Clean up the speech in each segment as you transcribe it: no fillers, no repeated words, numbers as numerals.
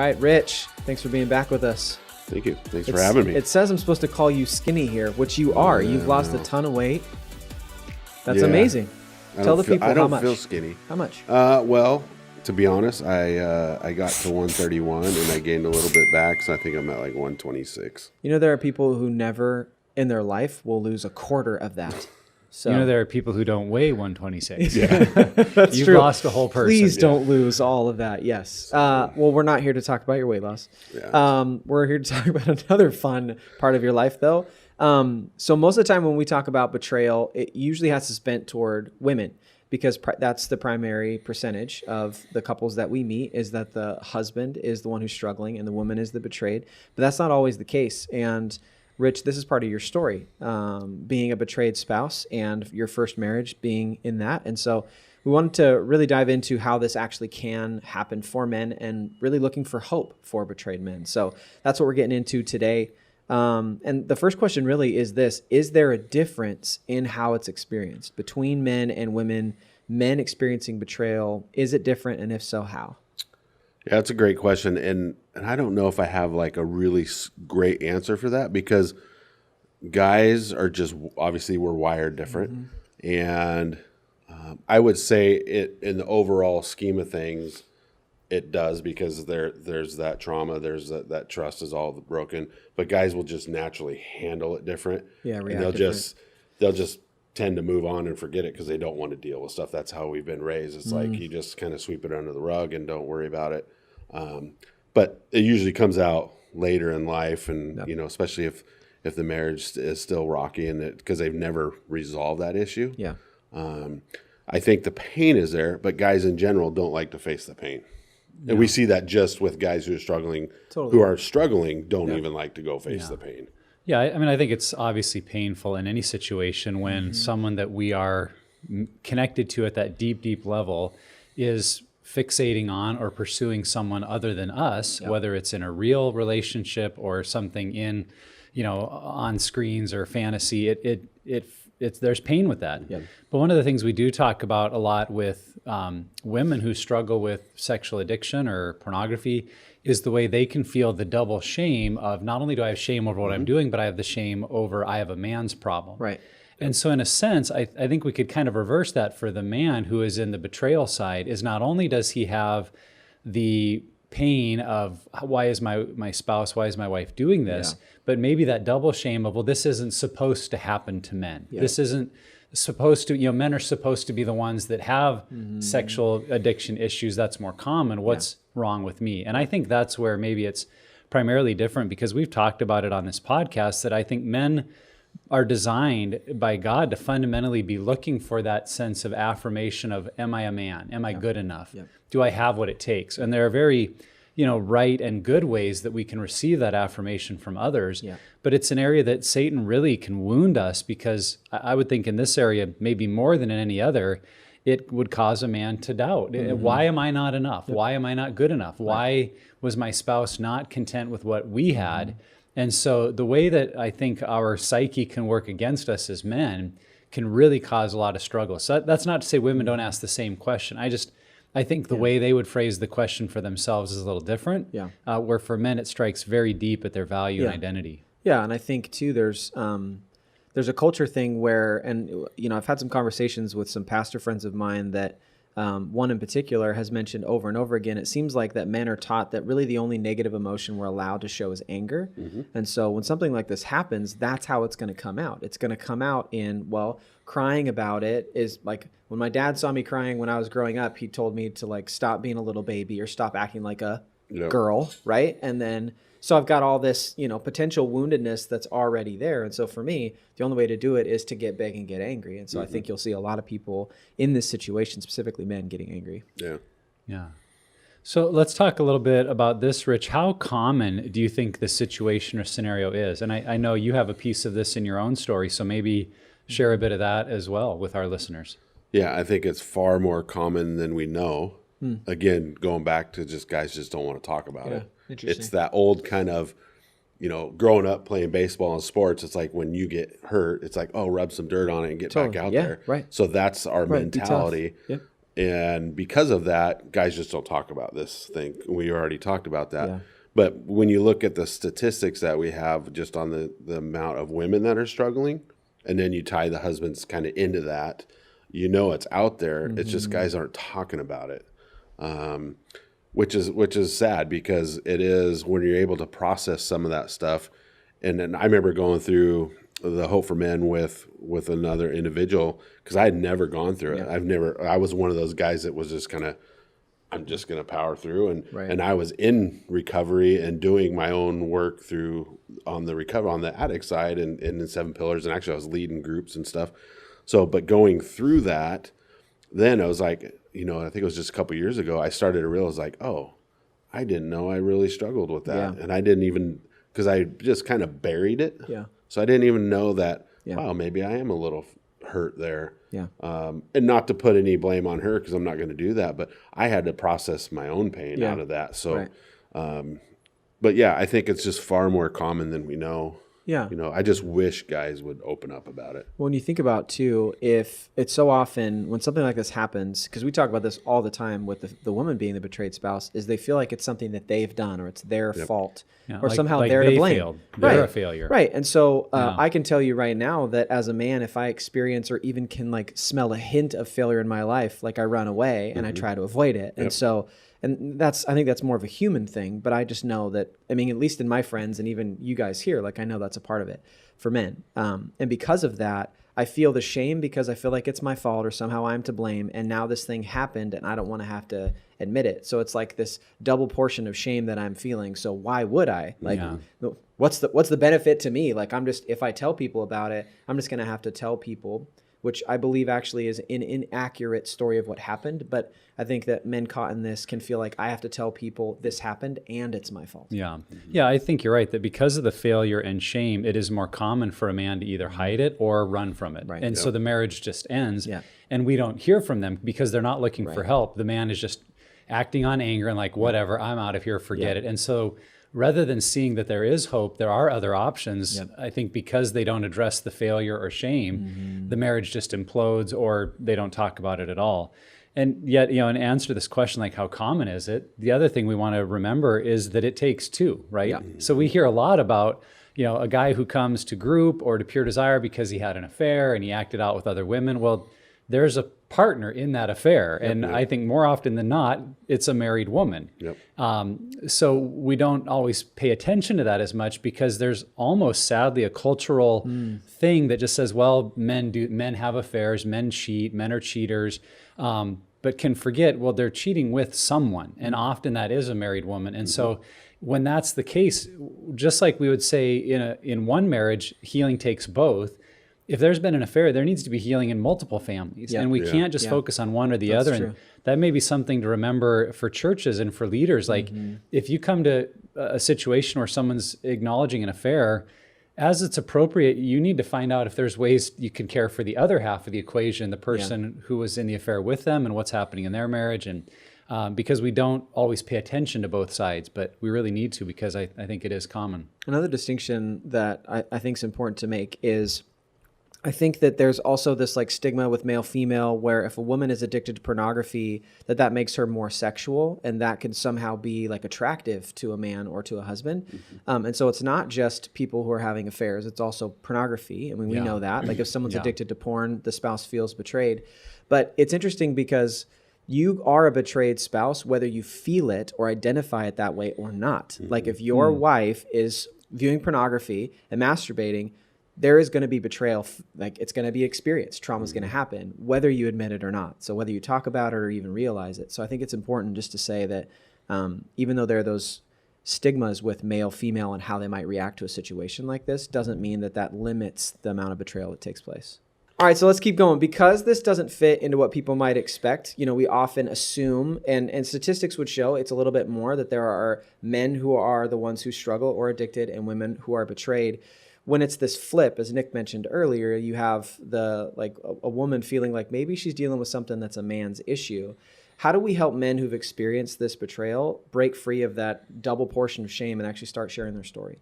right, Rich, thanks for being back with us. Thank you. Thanks for having me. It says I'm supposed to call you skinny here, which you are. You've lost a ton of weight. That's amazing. Tell the people how much. I don't feel skinny. How much? Well, to be honest, I got to 131 and I gained a little bit back, so I think I'm at like 126. You know, there are people who never in their life will lose a quarter of that. So you know, there are people who don't weigh 126. Yeah, that's You've true. lost a whole person. Please don't lose all of that. Yes. Well, we're not here to talk about your weight loss. Yeah. We're here to talk about another fun part of your life, though. So most of the time when we talk about betrayal, it usually has to spent toward women because that's the primary percentage of the couples that we meet is that the husband is the one who's struggling and the woman is the betrayed. But that's not always the case. And Rich, this is part of your story, being a betrayed spouse and your first marriage being in that. And so we wanted to really dive into how this actually can happen for men and really looking for hope for betrayed men. So that's what we're getting into today. And the first question really is this: is there a difference in how it's experienced between men and women, men experiencing betrayal? Is it different? And if so, how? Yeah, that's a great question. And I don't know if I have like a really great answer for that because guys are just, obviously we're wired different. Mm-hmm. And I would say it in the overall scheme of things, it does because there's that trauma, there's that trust is all broken, but guys will just naturally handle it different. Yeah, and they'll just tend to move on and forget it because they don't want to deal with stuff. That's how we've been raised. It's like you just kind of sweep it under the rug and don't worry about it. But it usually comes out later in life, and you know, especially if the marriage is still rocky and because they've never resolved that issue. Yeah. I think the pain is there, but guys in general don't like to face the pain. No. And we see that just with guys who are struggling, don't even like to go face the pain. Yeah, I mean, I think it's obviously painful in any situation when someone that we are connected to at that deep, deep level is fixating on or pursuing someone other than us, whether it's in a real relationship or something in, you know, on screens or fantasy. There's pain with that. Yeah. But one of the things we do talk about a lot with women who struggle with sexual addiction or pornography is the way they can feel the double shame of not only do I have shame over what I'm doing, but I have the shame over I have a man's problem. Right. And so in a sense, I think we could kind of reverse that for the man who is in the betrayal side is not only does he have the pain of why is my spouse, why is my wife doing this, but maybe that double shame of, well, this isn't supposed to happen to men. Yeah. This isn't supposed to, you know, men are supposed to be the ones that have sexual addiction issues. That's more common. What's wrong with me? And I think that's where maybe it's primarily different because we've talked about it on this podcast that I think men are designed by God to fundamentally be looking for that sense of affirmation of, am I a man? Am I good enough? Yep. Do I have what it takes? And there are very, you know, right and good ways that we can receive that affirmation from others. Yeah. But it's an area that Satan really can wound us because I would think in this area, maybe more than in any other, it would cause a man to doubt. Why am I not enough? Yep. Why am I not good enough? Right. Why was my spouse not content with what we had? And so the way that I think our psyche can work against us as men can really cause a lot of struggle. So that's not to say women don't ask the same question. I think the way they would phrase the question for themselves is a little different. Yeah. Where for men, it strikes very deep at their value and identity. Yeah, and I think too, there's a culture thing where, and you know, I've had some conversations with some pastor friends of mine that one in particular has mentioned over and over again, it seems like that men are taught that really the only negative emotion we're allowed to show is anger. Mm-hmm. And so when something like this happens, that's how it's going to come out. It's going to come out in, well, crying about it is like when my dad saw me crying when I was growing up, he told me to like stop being a little baby or stop acting like a girl, right? And then so I've got all this, you know, potential woundedness that's already there. And so for me, the only way to do it is to get big and get angry. And so I think you'll see a lot of people in this situation, specifically men, getting angry. Yeah. Yeah. So let's talk a little bit about this, Rich. How common do you think this situation or scenario is? And I know you have a piece of this in your own story, so maybe share a bit of that as well with our listeners. Yeah, I think it's far more common than we know. Again, going back to just guys just don't want to talk about it. It's that old kind of, you know, growing up playing baseball and sports, it's like when you get hurt, it's like, oh, rub some dirt on it and get back out there. Right. So that's our mentality. Yep. And because of that, guys just don't talk about this thing. We already talked about that. Yeah. But when you look at the statistics that we have just on the amount of women that are struggling, and then you tie the husbands kind of into that, it's out there. It's just guys aren't talking about it, which is sad, because it is when you're able to process some of that stuff. And then I remember going through the Hope for Men with another individual, because I had never gone through it. I was one of those guys that was just kind of, I'm just going to power through. And I was in recovery and doing my own work on the addict side and in 7 Pillars. And actually I was leading groups and stuff. So, but going through that, then I was like, I think it was just a couple of years ago, I started to realize like, oh, I didn't know I really struggled with that. Yeah. And I didn't even, because I just kind of buried it. Yeah. So I didn't even know that, wow, maybe I am a little hurt there. Yeah. And not to put any blame on her, because I'm not going to do that, but I had to process my own pain out of that. So, but yeah, I think it's just far more common than we know. Yeah. I just wish guys would open up about it. When you think about too, if it's so often when something like this happens, because we talk about this all the time with the woman being the betrayed spouse, is they feel like it's something that they've done or it's their fault, or somehow they're to blame. Failed. They're a failure. Right. And so I can tell you right now that as a man, if I experience or even can like smell a hint of failure in my life, like I run away and I try to avoid it. And so, and I think that's more of a human thing, but I just know that, I mean, at least in my friends and even you guys here, like I know that's a part of it for men. And because of that, I feel the shame because I feel like it's my fault or somehow I'm to blame. And now this thing happened and I don't want to have to admit it. So it's like this double portion of shame that I'm feeling. So why would I? Like, what's the benefit to me? Like, if I tell people about it, I'm just going to have to tell people, which I believe actually is an inaccurate story of what happened. But I think that men caught in this can feel like I have to tell people this happened and it's my fault. Yeah. Yeah, I think you're right that because of the failure and shame, it is more common for a man to either hide it or run from it. Right. And so the marriage just ends and we don't hear from them because they're not looking for help. The man is just acting on anger and like, whatever, I'm out of here, forget it. And so rather than seeing that there is hope, there are other options. I think because they don't address the failure or shame, the marriage just implodes or they don't talk about it at all. And yet, in answer to this question, like how common is it? The other thing we want to remember is that it takes two, right? Yeah. So we hear a lot about, a guy who comes to group or to Pure Desire because he had an affair and he acted out with other women. Well, there's a partner in that affair. And I think more often than not, it's a married woman. So we don't always pay attention to that as much because there's almost sadly a cultural thing that just says, well, men have affairs, men cheat, men are cheaters, but can forget, well, they're cheating with someone. And often that is a married woman. And so when that's the case, just like we would say in one marriage, healing takes both. If there's been an affair, there needs to be healing in multiple families. And we can't just focus on one or the other. True. And that may be something to remember for churches and for leaders. Like if you come to a situation where someone's acknowledging an affair, as it's appropriate, you need to find out if there's ways you can care for the other half of the equation, the person who was in the affair with them and what's happening in their marriage. And because we don't always pay attention to both sides, but we really need to because I think it is common. Another distinction that I think is important to make is I think that there's also this like stigma with male female where if a woman is addicted to pornography, that makes her more sexual and that can somehow be like attractive to a man or to a husband. And so it's not just people who are having affairs, it's also pornography. I mean, we know that. Like if someone's addicted to porn, the spouse feels betrayed. But it's interesting because you are a betrayed spouse, whether you feel it or identify it that way or not. Like if your wife is viewing pornography and masturbating, there is going to be betrayal, like it's going to be experienced. Trauma is going to happen, whether you admit it or not. So whether you talk about it or even realize it. So I think it's important just to say that even though there are those stigmas with male, female, and how they might react to a situation like this, doesn't mean that limits the amount of betrayal that takes place. All right, so let's keep going. Because this doesn't fit into what people might expect, we often assume, and statistics would show it's a little bit more, that there are men who are the ones who struggle or addicted and women who are betrayed. When it's this flip, as Nick mentioned earlier, you have a woman feeling like maybe she's dealing with something that's a man's issue. How do we help men who've experienced this betrayal break free of that double portion of shame and actually start sharing their story?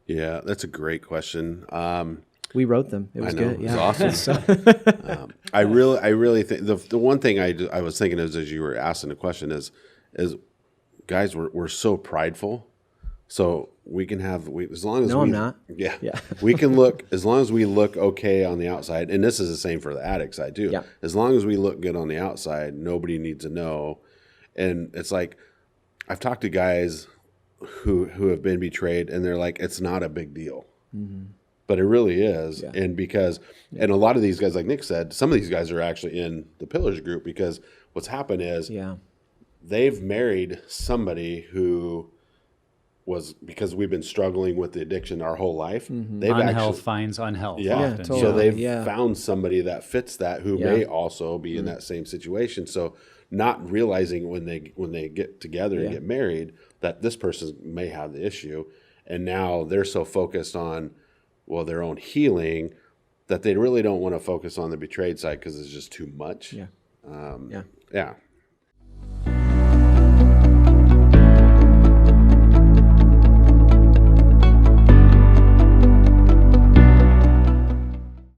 Yeah, that's a great question. We wrote them. It was I know. good. It was Yeah. awesome. I really think the one thing I was thinking is, as you were asking the question is guys, we're so prideful. So we can have, as long as No, we, I'm not. Yeah. Yeah. We can look, as long as we look okay on the outside, and this is the same for the addict side too. Yeah. As long as we look good on the outside, nobody needs to know. And it's like, I've talked to guys who have been betrayed, and they're like, it's not a big deal. But it really is. Yeah. And because, and a lot of these guys, like Nick said, some of these guys are actually in the Pillars group, because what's happened is Yeah. they've married somebody who was, because we've been struggling with the addiction our whole life. They've Unhealth finds unhealth. yeah. Often. totally. So they've Yeah. found somebody that fits that, who Yeah. may also be in that same situation. So not realizing when they get together and Yeah. get married that this person may have the issue, and now they're so focused on, well, their own healing, that they really don't want to focus on the betrayed side because it's just too much. Yeah. Yeah.